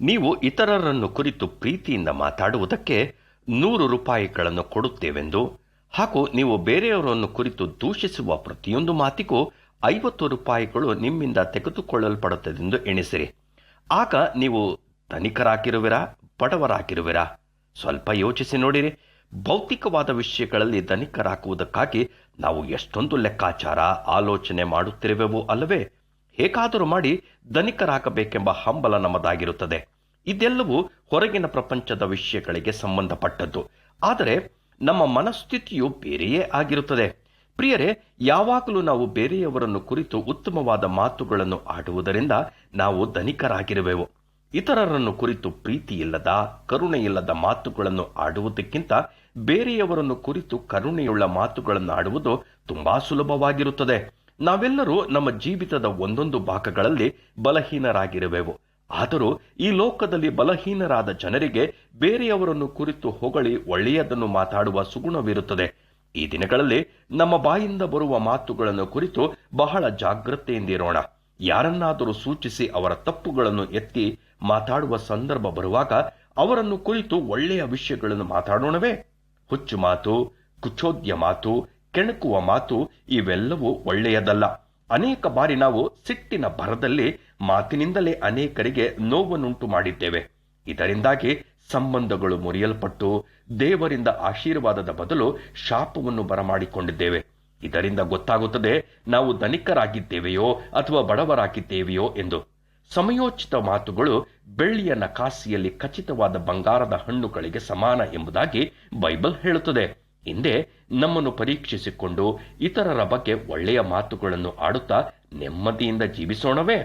ನೀವು ಇತರರನ್ನು ಕುರಿತು ಪ್ರೀತಿಯಿಂದ ಮಾತಾಡುವುದಕ್ಕೆ 100 ರೂಪಾಯಿಗಳನ್ನು ಕೊಡುತ್ತೇವೆಂದು ಹಾಗೂ ನೀವು ಬೇರೆಯವರನ್ನು ಕುರಿತು ದೂಷಿಸುವ ಪ್ರತಿಯೊಂದು ಮಾತಿಗೂ 50 ರೂಪಾಯಿಗಳು ನಿಮ್ಮಿಂದ ತೆಗೆದುಕೊಳ್ಳಲ್ಪಡುತ್ತದೆಂದು ಎಣಿಸಿರಿ. ಆಗ ನೀವು ಧನಿಕರಾಗಿರುವಿರಾ, ಬಡವರಾಗಿರುವಿರಾ? ಸ್ವಲ್ಪ ಯೋಚಿಸಿ ನೋಡಿರಿ. ಭೌತಿಕವಾದ ವಿಷಯಗಳಲ್ಲಿ ಧನಿಕರಾಗುವುದಕ್ಕಾಗಿ ನಾವು ಎಷ್ಟೊಂದು ಲೆಕ್ಕಾಚಾರ, ಆಲೋಚನೆ ಮಾಡುತ್ತಿರುವೆವು ಅಲ್ಲವೇ? ಹೇಗಾದರೂ ಮಾಡಿ ಧನಿಕರಾಗಬೇಕೆಂಬ ಹಂಬಲ ನಮ್ಮದಾಗಿರುತ್ತದೆ. ಇದೆಲ್ಲವೂ ಹೊರಗಿನ ಪ್ರಪಂಚದ ವಿಷಯಗಳಿಗೆ ಸಂಬಂಧಪಟ್ಟದ್ದು. ಆದರೆ ನಮ್ಮ ಮನಸ್ಥಿತಿಯು ಬೇರೆಯೇ ಆಗಿರುತ್ತದೆ. ಪ್ರಿಯರೇ, ಯಾವಾಗಲೂ ನಾವು ಬೇರೆಯವರನ್ನು ಕುರಿತು ಉತ್ತಮವಾದ ಮಾತುಗಳನ್ನು ಆಡುವುದರಿಂದ ನಾವು ಧನಿಕರಾಗಿರುವೆವು. ಇತರರನ್ನು ಕುರಿತು ಪ್ರೀತಿಯಿಲ್ಲದ, ಕರುಣೆಯಿಲ್ಲದ ಮಾತುಗಳನ್ನು ಆಡುವುದಕ್ಕಿಂತ ಬೇರೆಯವರನ್ನು ಕುರಿತು ಕರುಣೆಯುಳ್ಳ ಮಾತುಗಳನ್ನು ಆಡುವುದು ತುಂಬಾ ಸುಲಭವಾಗಿರುತ್ತದೆ. ನಾವೆಲ್ಲರೂ ನಮ್ಮ ಜೀವಿತದ ಒಂದೊಂದು ಭಾಗಗಳಲ್ಲಿ ಬಲಹೀನರಾಗಿರುವೆವು. ಆದರೂ ಈ ಲೋಕದಲ್ಲಿ ಬಲಹೀನರಾದ ಜನರಿಗೆ ಬೇರೆಯವರನ್ನು ಕುರಿತು ಹೊಗಳಿ ಒಳ್ಳೆಯದನ್ನು ಮಾತಾಡುವ ಸುಗುಣವಿರುತ್ತದೆ. ಈ ದಿನಗಳಲ್ಲಿ ನಮ್ಮ ಬಾಯಿಂದ ಬರುವ ಮಾತುಗಳನ್ನು ಕುರಿತು ಬಹಳ ಜಾಗ್ರತೆಯಿಂದಿರೋಣ. ಯಾರನ್ನಾದರೂ ಸೂಚಿಸಿ ಅವರ ತಪ್ಪುಗಳನ್ನು ಎತ್ತಿ ಮಾತಾಡುವ ಸಂದರ್ಭ ಬರುವಾಗ ಅವರನ್ನು ಕುರಿತು ಒಳ್ಳೆಯ ವಿಷಯಗಳನ್ನು ಮಾತಾಡೋಣವೇ? ಹುಚ್ಚು ಮಾತು, ಕುಚೋದ್ಯ ಮಾತು, ಕೆಣಕುವ ಮಾತು ಇವೆಲ್ಲವೂ ಒಳ್ಳೆಯದಲ್ಲ. ಅನೇಕ ಬಾರಿ ನಾವು ಸಿಟ್ಟಿನ ಭರದಲ್ಲಿ ಮಾತಿನಿಂದಲೇ ಅನೇಕರಿಗೆ ನೋವನ್ನುಂಟು ಮಾಡಿದ್ದೇವೆ. ಇದರಿಂದಾಗಿ ಸಂಬಂಧಗಳು ಮುರಿಯಲ್ಪಟ್ಟು ದೇವರಿಂದ ಆಶೀರ್ವಾದದ ಬದಲು ಶಾಪವನ್ನು ಬರಮಾಡಿಕೊಂಡಿದ್ದೇವೆ. ಇದರಿಂದ ಗೊತ್ತಾಗುತ್ತದೆ ನಾವು ಧನಿಕರಾಗಿದ್ದೇವೆಯೋ ಅಥವಾ ಬಡವರಾಗಿದ್ದೇವೆಯೋ ಎಂದು. ಸಮಯೋಚಿತ ಮಾತುಗಳು ಬೆಳ್ಳಿಯ ನಕಾಸಿಯಲ್ಲಿ ಖಚಿತವಾದ ಬಂಗಾರದ ಹಣ್ಣುಗಳಿಗೆ ಸಮಾನ ಎಂಬುದಾಗಿ ಬೈಬಲ್ ಹೇಳುತ್ತದೆ. ಹಿಂದೆ ನಮ್ಮನ್ನು ಪರೀಕ್ಷಿಸಿಕೊಂಡು ಇತರರ ಬಗ್ಗೆ ಒಳ್ಳೆಯ ಮಾತುಗಳನ್ನು ಆಡುತ್ತಾ ನೆಮ್ಮದಿಯಿಂದ ಜೀವಿಸೋಣವೇ?